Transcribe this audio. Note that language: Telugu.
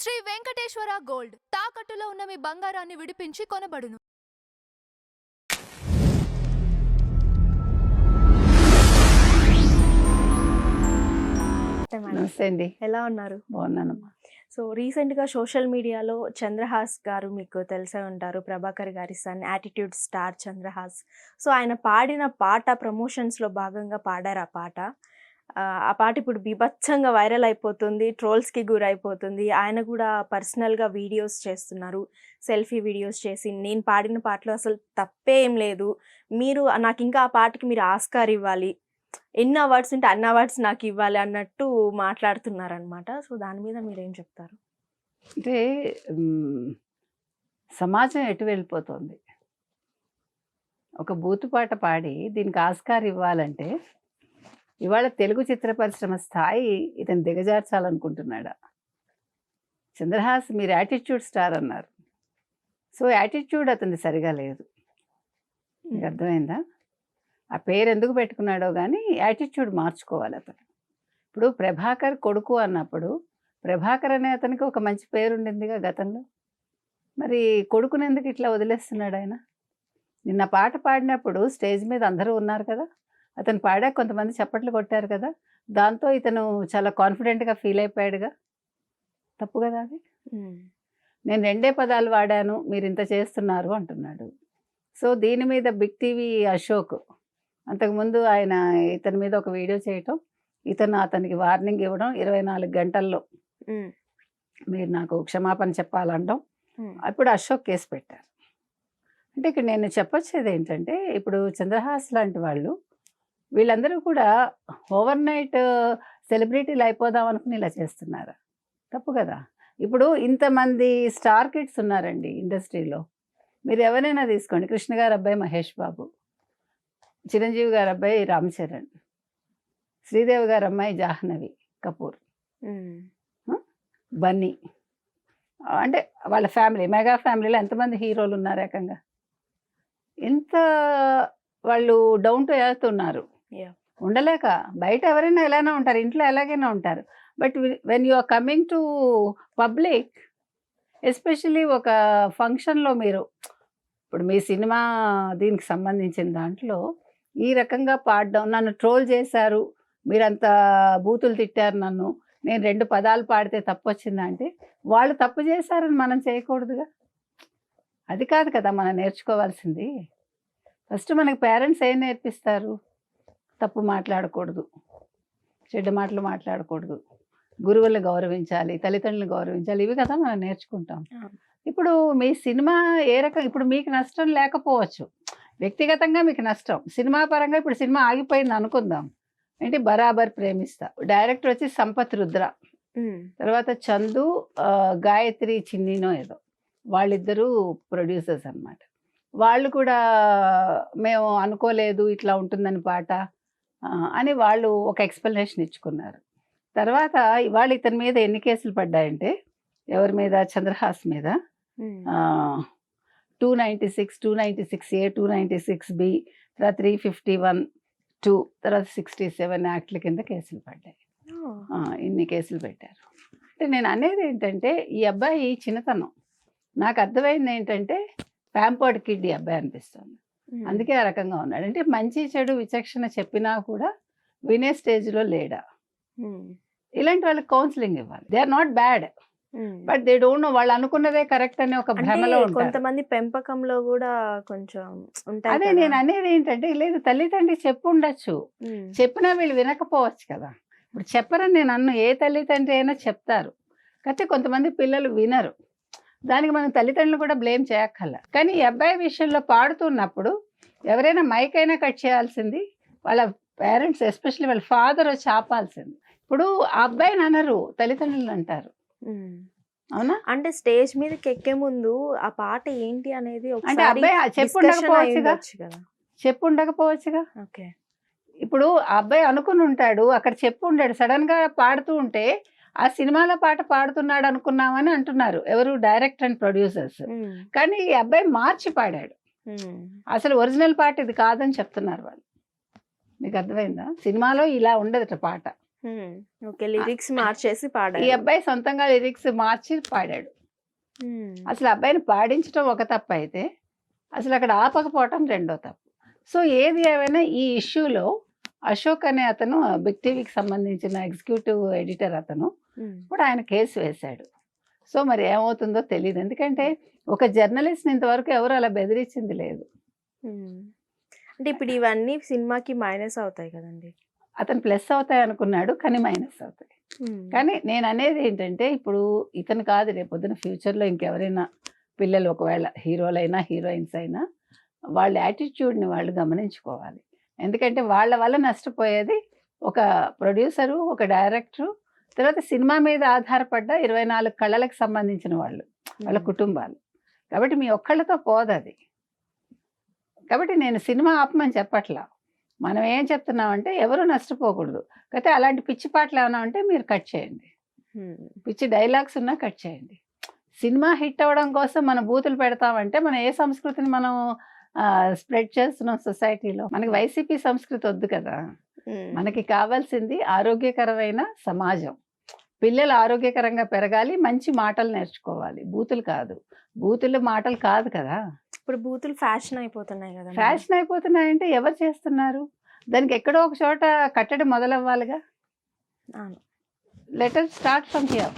శ్రీ వెంకటేశ్వర గోల్డ్ తాకట్టులో ఉన్న మీ బంగారాన్ని విడిపించి కొనబడును. నమస్తే అండి. ఎలా ఉన్నారు? బాగున్నానమ్మా. సో రీసెంట్గా సోషల్ మీడియాలో చంద్రహాస్ గారు మీకు తెలిసే ఉంటారు, ప్రభాకర్ గారి son, attitude star Chandrahas. So ఆయన పాడిన పాట ప్రమోషన్స్లో భాగంగా పాడారు ఆ పాట. ఆ పాట ఇప్పుడు బీభత్సంగా వైరల్ అయిపోతుంది, ట్రోల్స్కి గురైపోతుంది. ఆయన కూడా పర్సనల్గా వీడియోస్ చేస్తున్నారు, సెల్ఫీ వీడియోస్ చేసి నేను పాడిన పాటలో అసలు తప్పే ఏం లేదు, మీరు నాకు ఇంకా ఆ పాటకి మీరు ఆస్కార్ ఇవ్వాలి, ఎన్ని అవార్డ్స్ ఉంటే అన్ని అవార్డ్స్ నాకు ఇవ్వాలి అన్నట్టు మాట్లాడుతున్నారనమాట. సో దాని మీద మీరేం చెప్తారు? అంటే సమాజం ఎటు వెళ్ళిపోతుంది. ఒక బూతు పాట పాడి దీనికి ఆస్కార్ ఇవ్వాలంటే ఇవాళ తెలుగు చిత్ర పరిశ్రమ స్థాయి ఇతను దిగజార్చాలనుకుంటున్నాడా? చంద్రహాస్ మీరు యాటిట్యూడ్ స్టార్ అన్నారు. సో యాటిట్యూడ్ అతనిది సరిగా లేదు. మీకు అర్థమైందా? ఆ పేరు ఎందుకు పెట్టుకున్నాడో కానీ యాటిట్యూడ్ మార్చుకోవాలి అతను. ఇప్పుడు ప్రభాకర్ కొడుకు అన్నప్పుడు ప్రభాకర్ అనే అతనికి ఒక మంచి పేరు ఉండిందిగా గతంలో. మరి కొడుకుని ఎందుకు ఇట్లా వదిలేస్తున్నాడు ఆయన? నిన్న పాట పాడినప్పుడు స్టేజ్ మీద అందరూ ఉన్నారు కదా, అతను పాడాక కొంతమంది చప్పట్లు కొట్టారు కదా, దాంతో ఇతను చాలా కాన్ఫిడెంట్గా ఫీల్ అయిపోయాడుగా. తప్పు కదా అది? నేను 2 పదాలు వాడాను, మీరు ఇంత చేస్తున్నారు అంటున్నాడు. సో దీని మీద బిగ్ టీవీ అశోక్ అంతకుముందు ఆయన ఇతని మీద ఒక వీడియో చేయటం, ఇతను అతనికి వార్నింగ్ ఇవ్వడం, 24 గంటల్లో మీరు నాకు క్షమాపణ చెప్పాలంటాం. అప్పుడు అశోక్ కేసు పెట్టారు. అంటే ఇక్కడ నేను చెప్పొచ్చేది ఏంటంటే, ఇప్పుడు చంద్రహాస్ లాంటి వాళ్ళు వీళ్ళందరూ కూడా ఓవర్ నైట్ సెలబ్రిటీలు అయిపోదాం అనుకుని ఇలా చేస్తున్నారా? తప్పు కదా. ఇప్పుడు ఇంతమంది స్టార్ కిడ్స్ ఉన్నారండి ఇండస్ట్రీలో. మీరు ఎవరైనా తీసుకోండి, కృష్ణ గారి అబ్బాయి మహేష్ బాబు, చిరంజీవి గారి అబ్బాయి రామ్ చరణ్, శ్రీదేవి గారి అమ్మాయి జాహ్నవి కపూర్, బన్నీ, అంటే వాళ్ళ ఫ్యామిలీ, మెగా ఫ్యామిలీలో ఎంతమంది హీరోలు ఉన్నారు ఏకంగా. ఎంత వాళ్ళు డౌన్ టు ఎర్త్ ఉన్నారు. ఉండలేక బయట ఎవరైనా ఎలానే ఉంటారు, ఇంట్లో ఎలాగైనా ఉంటారు. But when you are coming to public, especially ఒక ఫంక్షన్లో మీరు ఇప్పుడు మీ సినిమా దీనికి సంబంధించిన దాంట్లో ఈ రకంగా పాడడం, నన్ను ట్రోల్ చేశారు, మీరంత బూతులు తిట్టారు నన్ను, నేను 2 పదాలు పాడితే తప్పు వచ్చిందా అంటే వాళ్ళు తప్పు చేశారని మనం చేయకూడదుగా. అది కాదు కదా మనం నేర్చుకోవాల్సింది. ఫస్ట్ మనకి పేరెంట్స్ ఏం నేర్పిస్తారు? తప్పు మాట్లాడకూడదు, చెడ్డ మాటలు మాట్లాడకూడదు, గురువులను గౌరవించాలి, తల్లిదండ్రులను గౌరవించాలి, ఇవి కదా మనం నేర్చుకుంటాం. ఇప్పుడు మీ సినిమా ఏ రకం, ఇప్పుడు మీకు నష్టం లేకపోవచ్చు, వ్యక్తిగతంగా మీకు నష్టం, సినిమా పరంగా ఇప్పుడు సినిమా ఆగిపోయింది అనుకుందాం, ఏంటి బరాబర్ ప్రేమిస్తా, డైరెక్టర్ వచ్చి సంపత్ రుద్ర, తర్వాత చందు, గాయత్రి చిన్నీనో ఏదో, వాళ్ళిద్దరూ ప్రొడ్యూసర్స్ అన్నమాట. వాళ్ళు కూడా మేము అనుకోలేదు ఇట్లా ఉంటుందని పాట అని వాళ్ళు ఒక ఎక్స్ప్లెనేషన్ ఇచ్చుకున్నారు. తర్వాత ఇవాళ ఇతని మీద ఎన్ని కేసులు పడ్డాయంటే, ఎవరి మీద? చంద్రహాస్ మీద 296, 296A, 296B, తర్వాత 351(2), తర్వాత 67 యాక్ట్ల కింద కేసులు పడ్డాయి. ఇన్ని కేసులు పెట్టారు. అంటే నేను అనేది ఏంటంటే, ఈ అబ్బాయి చిన్నతనం నాకు అర్థమైంది ఏంటంటే ప్యాంపర్డ్ కిడ్ ఈ అబ్బాయి అనిపిస్తుంది. అందుకే ఆ రకంగా ఉన్నాడు. అంటే మంచి చెడు విచక్షణ చెప్పినా కూడా వినే స్టేజ్లో లేడా? ఇలాంటి వాళ్ళకి కౌన్సిలింగ్ ఇవ్వాలి. They are not bad, but they don't know, వాళ్ళు అనుకున్నదే కరెక్ట్ అనే ఒక భ్రమలో ఉంటారు. కొంతమంది పెంపకంలో కూడా కొంచెం ఉంటాయి. అదే నేను అనేది ఏంటంటే, లేదు తల్లిదండ్రి చెప్పు ఉండొచ్చు, చెప్పినా వీళ్ళు వినకపోవచ్చు కదా. ఇప్పుడు చెప్పరని నేను అన్న, ఏ తల్లిదండ్రి అయినా చెప్తారు, కాకపోతే కొంతమంది పిల్లలు వినరు. దానికి మనం తల్లిదండ్రులు కూడా బ్లేమ్ చేయక్కర్ల. కానీ ఈ అబ్బాయి విషయంలో పాడుతున్నప్పుడు ఎవరైనా మైక్ అయినా కట్ చేయాల్సింది, వాళ్ళ పేరెంట్స్ ఎస్పెషల్లీ వాళ్ళ ఫాదర్ వచ్చి ఆపాల్సింది. ఇప్పుడు ఆ అబ్బాయిని అనరు, తల్లిదండ్రులు అంటారు. అవునా? అంటే స్టేజ్ మీదకి ఎక్కే ముందు ఆ పాట ఏంటి అనేది అంటే అబ్బాయి చెప్పు ఉండకపోవచ్చుగా. ఓకే, ఇప్పుడు ఆ అబ్బాయి అనుకుని ఉంటాడు, అక్కడ చెప్పు ఉండాడు, సడన్ గా పాడుతూ ఉంటే ఆ సినిమాలో పాట పాడుతున్నాడు అనుకున్నామని అంటున్నారు ఎవరు? Director and producers. కానీ ఈ అబ్బాయి మార్చి పాడాడు, అసలు ఒరిజినల్ పాట ఇది కాదని చెప్తున్నారు వాళ్ళు. మీకు అర్థమైందా? సినిమాలో ఇలా ఉండదట పాట, ఓకే. లిరిక్స్ మార్చేసి ఈ పాడారు. అబ్బాయి సొంతంగా లిరిక్స్ మార్చి పాడాడు. అసలు అబ్బాయిని పాడించడం ఒక తప్పు అయితే అసలు అక్కడ ఆపకపోవటం రెండో తప్పు. సో ఏది ఏమైనా ఈ ఇష్యూలో అశోక్ అనే అతను బిగ్ టీవీకి సంబంధించిన ఎగ్జిక్యూటివ్ ఎడిటర్ అతను కూడా ఆయన కేసు వేశాడు. సో మరి ఏమవుతుందో తెలియదు. ఎందుకంటే ఒక జర్నలిస్ట్ని ఇంతవరకు ఎవరు అలా బెదిరించింది లేదు. అంటే ఇప్పుడు ఇవన్నీ సినిమాకి మైనస్ అవుతాయి కదండి. అతను ప్లస్ అవుతాయి అనుకున్నాడు, కానీ మైనస్ అవుతాయి. కానీ నేను అనేది ఏంటంటే ఇప్పుడు ఇతను కాదు, రేపు పొద్దున ఫ్యూచర్లో ఇంకెవరైనా పిల్లలు ఒకవేళ హీరోలైనా హీరోయిన్స్ అయినా వాళ్ళ యాటిట్యూడ్ని వాళ్ళు గమనించుకోవాలి. ఎందుకంటే వాళ్ళ వల్ల నష్టపోయేది ఒక ప్రొడ్యూసరు, ఒక డైరెక్టరు, తర్వాత సినిమా మీద ఆధారపడ్డ 24 కళలకు సంబంధించిన వాళ్ళు, వాళ్ళ కుటుంబాలు. కాబట్టి మీ ఒక్కళ్ళతో పోదది. కాబట్టి నేను సినిమా ఆపమని చెప్పట్లా. మనం ఏం చెప్తున్నామంటే ఎవరు నష్టపోకూడదు. అయితే అలాంటి పిచ్చి పాటలు ఏమైనా ఉంటే మీరు కట్ చేయండి. పిచ్చి డైలాగ్స్ ఉన్నా కట్ చేయండి. సినిమా హిట్ అవ్వడం కోసం మనం బూతులు పెడతామంటే మనం ఏ సంస్కృతిని మనం స్ప్రెడ్ చేస్తున్నాం సొసైటీలో? మనకి వైసీపీ సంస్కృతి వద్దు కదా. మనకి కావాల్సింది ఆరోగ్యకరమైన సమాజం. పిల్లలు ఆరోగ్యకరంగా పెరగాలి, మంచి మాటలు నేర్చుకోవాలి, బూతులు కాదు. బూతులు మాటలు కాదు కదా. ఇప్పుడు బూతులు ఫ్యాషన్ అయిపోతున్నాయి కదా. ఫ్యాషన్ అయిపోతున్నాయంటే ఎవరు చేస్తున్నారు? దానికి ఎక్కడో ఒక చోట కట్టడి మొదలవ్వాలిగా. అవును. Let us start from here.